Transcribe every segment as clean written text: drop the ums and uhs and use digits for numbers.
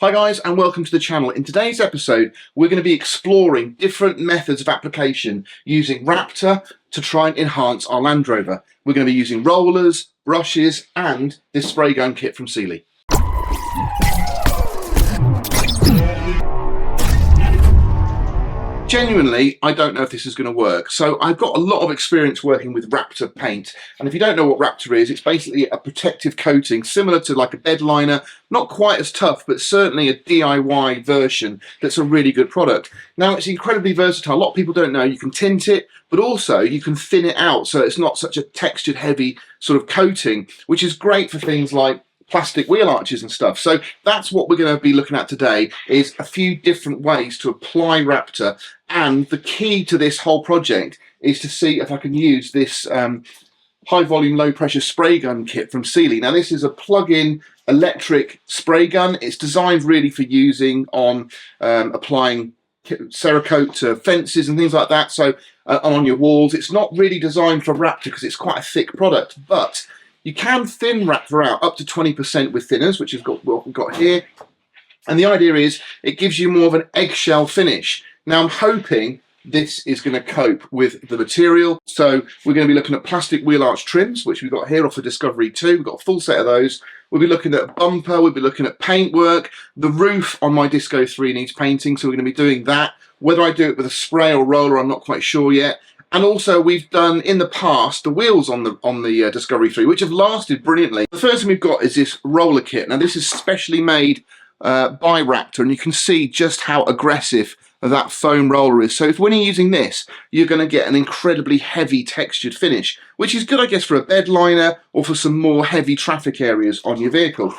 Hi guys, and welcome to the channel. In today's episode we're going to be exploring different methods of application using Raptor to try and enhance our Land Rover. We're going to be using rollers, brushes and this spray gun kit from Sealey. Genuinely, I don't know if this is going to work. So I've got a lot of experience working with Raptor paint. And if you don't know what Raptor is, it's basically a protective coating similar to like a bed liner, not quite as tough, but certainly a DIY version that's a really good product. Now, it's incredibly versatile. A lot of people don't know you can tint it, but also you can thin it out so it's not such a textured, heavy sort of coating, which is great for things like plastic wheel arches and stuff. So that's what we're going to be looking at today, is a few different ways to apply Raptor. And the key to this whole project is to see if I can use this high volume, low pressure spray gun kit from Sealey. Now this is a plug-in electric spray gun. It's designed really for using on applying Cerakote to fences and things like that. So on your walls, it's not really designed for Raptor because it's quite a thick product, but you can thin Raptor out up to 20% with thinners, which is what we've got here. And the idea is it gives you more of an eggshell finish. Now I'm hoping this is going to cope with the material. So we're going to be looking at plastic wheel arch trims, which we've got here off the Discovery 2. We've got a full set of those. We'll be looking at a bumper. We'll be looking at paintwork. The roof on my Disco 3 needs painting, so we're going to be doing that. Whether I do it with a spray or roller, I'm not quite sure yet. And also we've done in the past the wheels on the Discovery 3, which have lasted brilliantly. The first thing we've got is this roller kit. Now this is specially made by Raptor, and you can see just how aggressive that foam roller is. So if when you're using this, you're going to get an incredibly heavy textured finish, which is good, I guess, for a bed liner or for some more heavy traffic areas on your vehicle.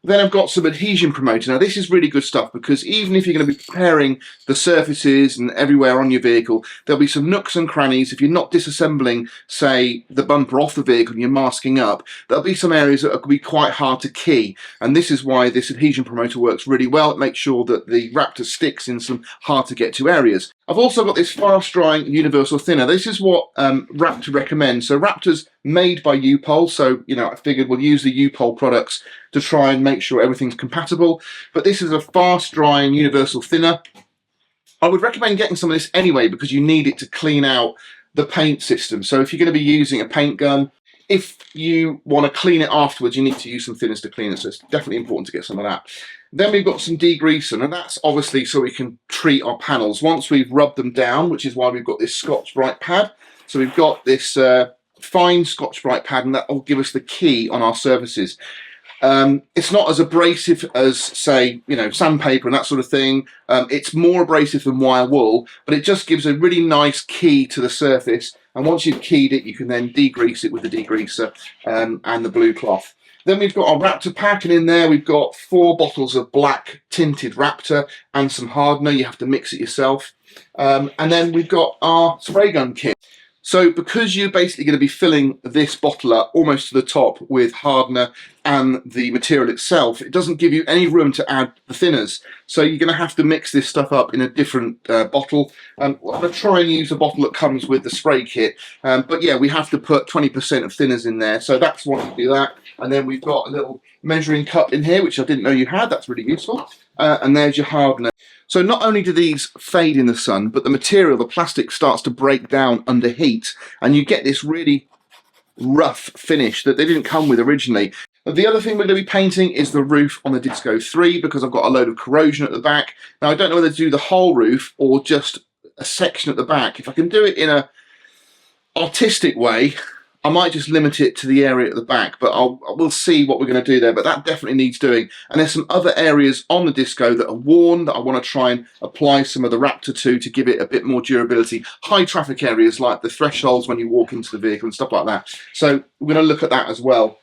Then I've got some adhesion promoter. Now this is really good stuff because even if you're going to be preparing the surfaces and everywhere on your vehicle, there'll be some nooks and crannies. If you're not disassembling, say, the bumper off the vehicle and you're masking up, there'll be some areas that are going to be quite hard to key. And this is why this adhesion promoter works really well. It makes sure that the Raptor sticks in some hard to get to areas. I've also got this fast drying universal thinner. This is what Raptor recommends. So Raptor's made by U-POL, so I figured we'll use the U-POL products to try and make sure everything's compatible. But this is a fast drying universal thinner. I would recommend getting some of this anyway because you need it to clean out the paint system. So if you're going to be using a paint gun, if you want to clean it afterwards, you need to use some thinners to clean it. So it's definitely important to get some of that. Then we've got some degreaser, and that's obviously so we can treat our panels once we've rubbed them down, which is why we've got this Scotch-Brite pad. So we've got this fine Scotch-Brite pad, and that will give us the key on our surfaces. It's not as abrasive as, say, sandpaper and that sort of thing. It's more abrasive than wire wool, but it just gives a really nice key to the surface. And once you've keyed it, you can then degrease it with the degreaser and the blue cloth. Then we've got our Raptor pack, and in there we've got 4 bottles of black tinted Raptor and some hardener. You have to mix it yourself. And then we've got our spray gun kit. So because you're basically going to be filling this bottle up almost to the top with hardener and the material itself, it doesn't give you any room to add the thinners. So you're going to have to mix this stuff up in a different bottle. I'm going to try and use a bottle that comes with the spray kit. But yeah, we have to put 20% of thinners in there. So that's why to do that. And then we've got a little measuring cup in here, which I didn't know you had. That's really useful. And there's your hardener. So not only do these fade in the sun, but the material, the plastic, starts to break down under heat, and you get this really rough finish that they didn't come with originally. The other thing we're going to be painting is the roof on the Disco 3 because I've got a load of corrosion at the back. Now I don't know whether to do the whole roof or just a section at the back. If I can do it in a artistic way, I might just limit it to the area at the back, but we'll see what we're going to do there. But that definitely needs doing. And there's some other areas on the Disco that are worn that I want to try and apply some of the Raptor to give it a bit more durability. High traffic areas like the thresholds when you walk into the vehicle and stuff like that. So we're going to look at that as well.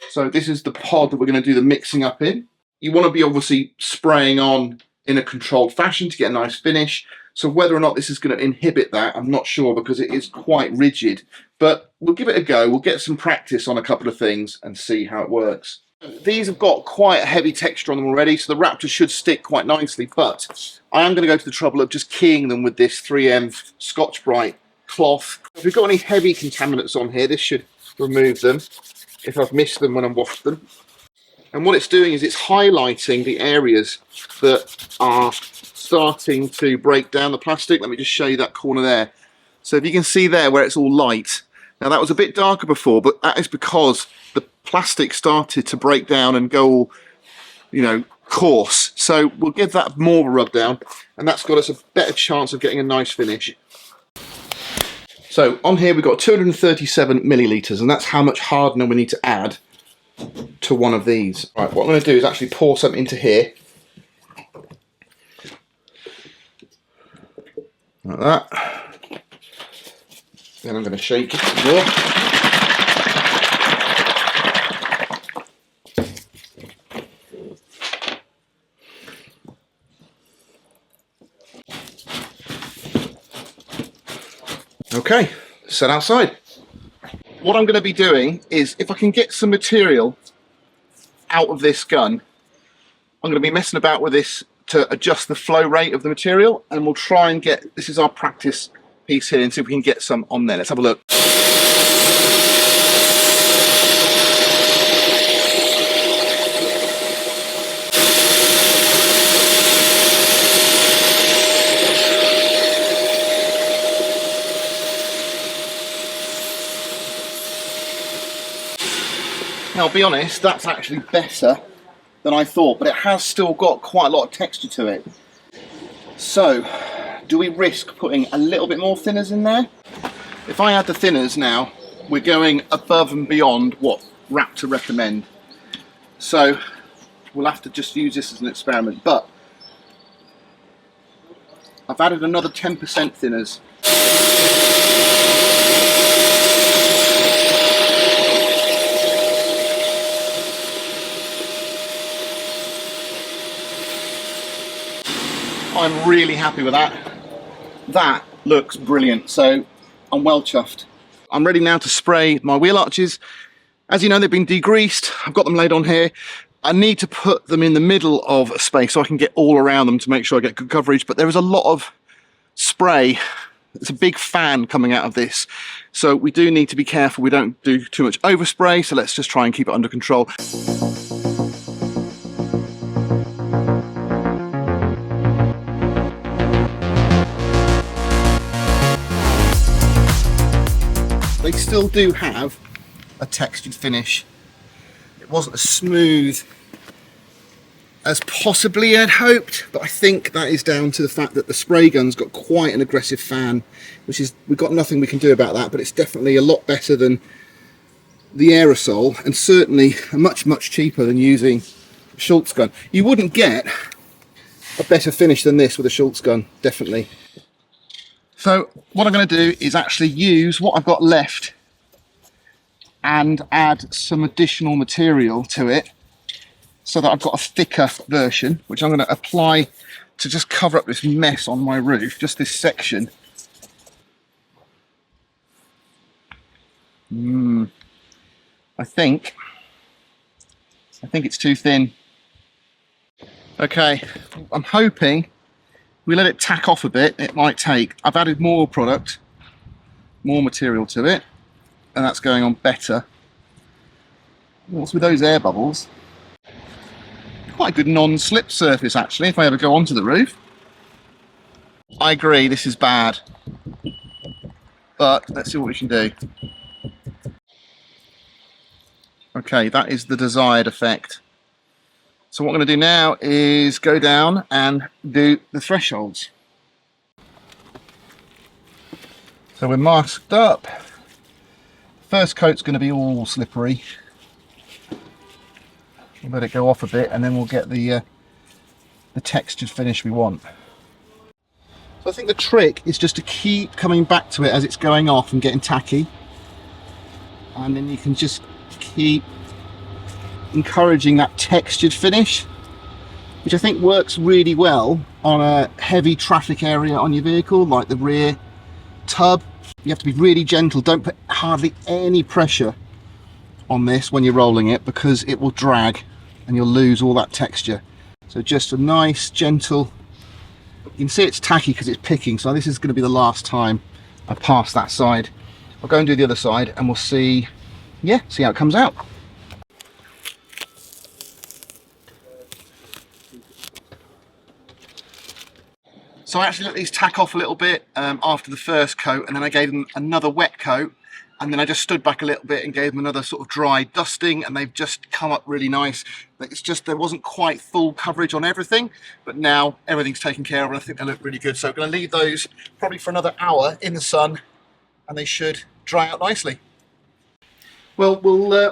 So this is the pod that we're going to do the mixing up in. You want to be obviously spraying on in a controlled fashion to get a nice finish. So whether or not this is going to inhibit that, I'm not sure because it is quite rigid. But we'll give it a go. We'll get some practice on a couple of things and see how it works. These have got quite a heavy texture on them already, so the Raptor should stick quite nicely. But I am going to go to the trouble of just keying them with this 3M Scotch-Brite cloth. If we've got any heavy contaminants on here, this should remove them. if I've missed them when I've washed them. And what it's doing is it's highlighting the areas that are starting to break down the plastic. Let me just show you that corner there. So if you can see there where it's all light. Now that was a bit darker before, but that is because the plastic started to break down and go all, you know, coarse. So we'll give that more of a rub down, and that's got us a better chance of getting a nice finish. So on here we've got 237 millilitres, and that's how much hardener we need to add to one of these. Right, what I'm going to do is actually pour some into here. Like that. Then I'm going to shake it some more. Okay, set outside. What I'm going to be doing is, if I can get some material out of this gun, I'm going to be messing about with this to adjust the flow rate of the material, and we'll try and get, this is our practice piece here, and see if we can get some on there. Let's have a look. Now, I'll be honest, that's actually better than I thought, but it has still got quite a lot of texture to it. So, do we risk putting a little bit more thinners in there? If I add the thinners now, we're going above and beyond what Raptor recommend. So, we'll have to just use this as an experiment, but I've added another 10% thinners. I'm really happy with that. That looks brilliant, so I'm well chuffed. I'm ready now to spray my wheel arches. As you know, they've been degreased. I've got them laid on here. I need to put them in the middle of a space so I can get all around them to make sure I get good coverage, but there is a lot of spray. It's a big fan coming out of this, so we do need to be careful we don't do too much overspray, so let's just try and keep it under control. They still do have a textured finish. It wasn't as smooth as possibly I'd hoped, but I think that is down to the fact that the spray gun's got quite an aggressive fan, which is, we've got nothing we can do about that, but it's definitely a lot better than the aerosol, and certainly much cheaper than using a Schultz gun. You wouldn't get a better finish than this with a Schultz gun, definitely. So what I'm going to do is actually use what I've got left and add some additional material to it so that I've got a thicker version, which I'm going to apply to just cover up this mess on my roof, just this section. I think it's too thin. Okay, I'm hoping we let it tack off a bit. It might take. I've added more product, more material to it, and that's going on better. What's with those air bubbles? Quite a good non-slip surface actually, if I ever go onto the roof. I agree, this is bad, but let's see what we can do. Okay, that is the desired effect. So what I'm going to do now is go down and do the thresholds. So we're masked up. First coat's going to be all slippery. We'll let it go off a bit, and then we'll get the textured finish we want. So I think the trick is just to keep coming back to it as it's going off and getting tacky, and then you can just keep encouraging that textured finish, which I think works really well on a heavy traffic area on your vehicle, like the rear tub. You have to be really gentle. Don't put hardly any pressure on this when you're rolling it, because it will drag and you'll lose all that texture. So just a nice gentle, you can see it's tacky because it's picking, so this is going to be the last time I pass that side. I'll go and do the other side and we'll see, yeah, see how it comes out. So I actually let these tack off a little bit after the first coat, and then I gave them another wet coat, and then I just stood back a little bit and gave them another sort of dry dusting, and they've just come up really nice. It's just there wasn't quite full coverage on everything, but now everything's taken care of, and I think they look really good. So I'm going to leave those probably for another hour in the sun, and they should dry out nicely. Well,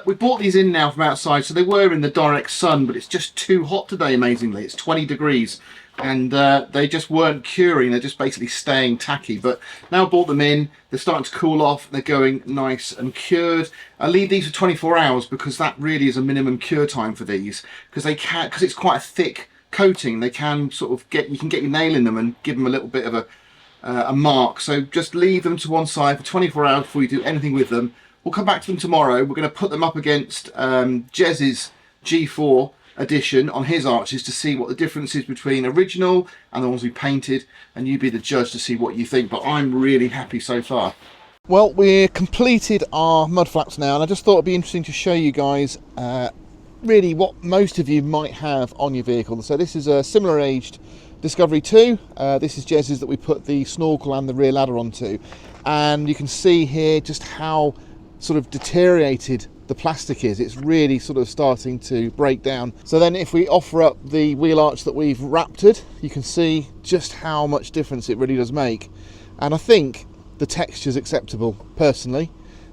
we brought these in now from outside, so they were in the direct sun, but it's just too hot today, amazingly. It's 20 degrees, and they just weren't curing. They're just basically staying tacky. But now I brought them in, they're starting to cool off, they're going nice and cured. I leave these for 24 hours because that really is a minimum cure time for these, because it's quite a thick coating. They can sort of you can get your nail in them and give them a little bit of a mark. So just leave them to one side for 24 hours before you do anything with them. We'll come back to them tomorrow. We're going to put them up against Jez's G4 edition on his arches to see what the difference is between original and the ones we painted, and you be the judge to see what you think. But I'm really happy so far. Well, we're completed our mud flaps now, and I just thought it'd be interesting to show you guys really what most of you might have on your vehicle. So this is a similar aged Discovery 2. This is Jez's that we put the snorkel and the rear ladder onto, and you can see here just how sort of deteriorated the plastic is. It's really sort of starting to break down. So then if we offer up the wheel arch that we've Raptored, you can see just how much difference it really does make. And I think the texture's acceptable personally,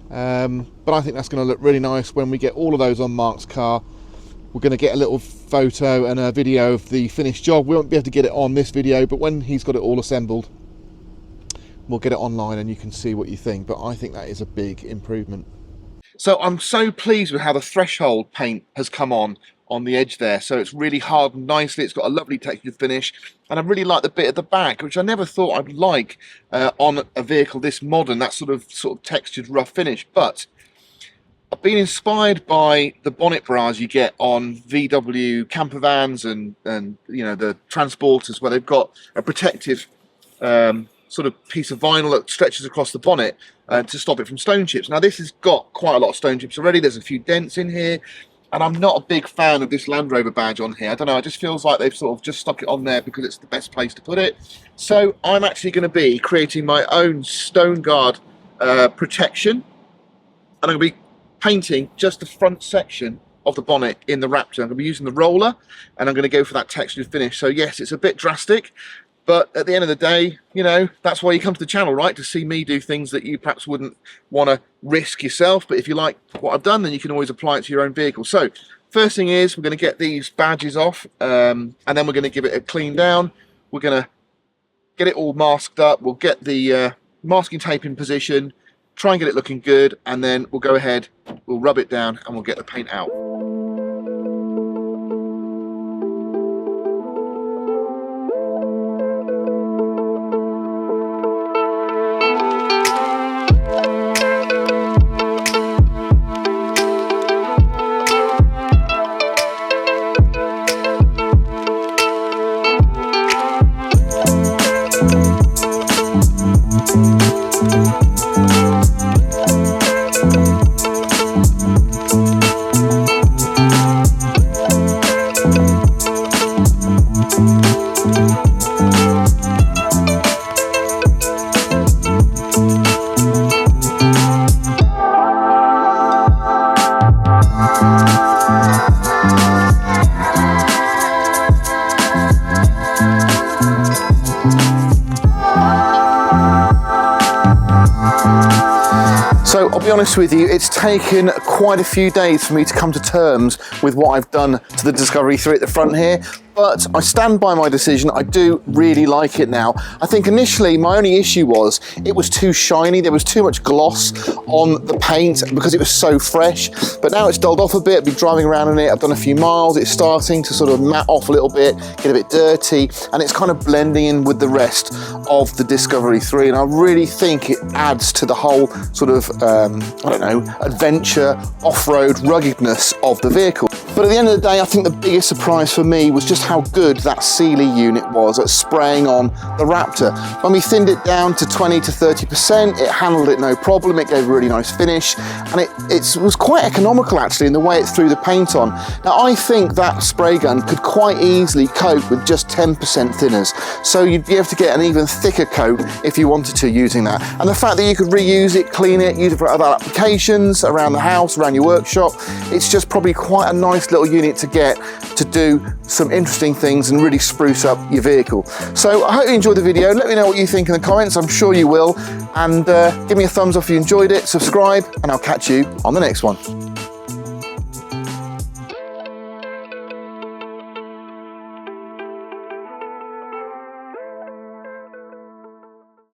but I think that's going to look really nice when we get all of those on Mark's car. We're going to get a little photo and a video of the finished job. We won't be able to get it on this video, but when he's got it all assembled, we'll get it online and you can see what you think. But I think that is a big improvement. So I'm so pleased with how the threshold paint has come on the edge there. So it's really hardened nicely. It's got a lovely textured finish, and I really like the bit at the back, which I never thought I'd like on a vehicle this modern, that sort of textured rough finish. But I've been inspired by the bonnet bras you get on VW camper vans and you know, the transporters, where they've got a protective sort of piece of vinyl that stretches across the bonnet to stop it from stone chips. Now this has got quite a lot of stone chips already. There's a few dents in here, and I'm not a big fan of this Land Rover badge on here. I don't know, it just feels like they've sort of just stuck it on there because it's the best place to put it. So I'm actually going to be creating my own stone guard protection, and I'm going to be painting just the front section of the bonnet in the Raptor. I'm going to be using the roller, and I'm going to go for that textured finish. So yes, it's a bit drastic, but at the end of the day, you know, that's why you come to the channel, right? To see me do things that you perhaps wouldn't want to risk yourself. But if you like what I've done, then you can always apply it to your own vehicle. So first thing is we're going to get these badges off, and then we're going to give it a clean down. We're going to get it all masked up. We'll get the masking tape in position, try and get it looking good, and then we'll go ahead, we'll rub it down, and we'll get the paint out. So I'll be honest with you, it's taken quite a few days for me to come to terms with what I've done to the Discovery 3 at the front here, but I stand by my decision. I do really like it now. I think initially my only issue was it was too shiny. There was too much gloss on the paint because it was so fresh, but now it's dulled off a bit. I've been driving around in it, I've done a few miles, it's starting to sort of matte off a little bit, get a bit dirty, and it's kind of blending in with the rest of the Discovery 3, and I really think it adds to the whole sort of, I don't know, adventure, off-road ruggedness of the vehicle. But at the end of the day, I think the biggest surprise for me was just how good that Sealey unit was at spraying on the Raptor. When we thinned it down to 20 to 30%, it handled it no problem. It gave a really nice finish, and it was quite economical actually in the way it threw the paint on. Now I think that spray gun could quite easily cope with just 10% thinners, so you'd be able to get an even thicker coat if you wanted to using that. And the fact that you could reuse it, clean it, use it for other applications around the house, around your workshop, it's just probably quite a nice little unit to get to do some interesting things and really spruce up your vehicle. So I hope you enjoyed the video. Let me know what you think in the comments. I'm sure you will. And give me a thumbs up if you enjoyed it, subscribe, and I'll catch you on the next one.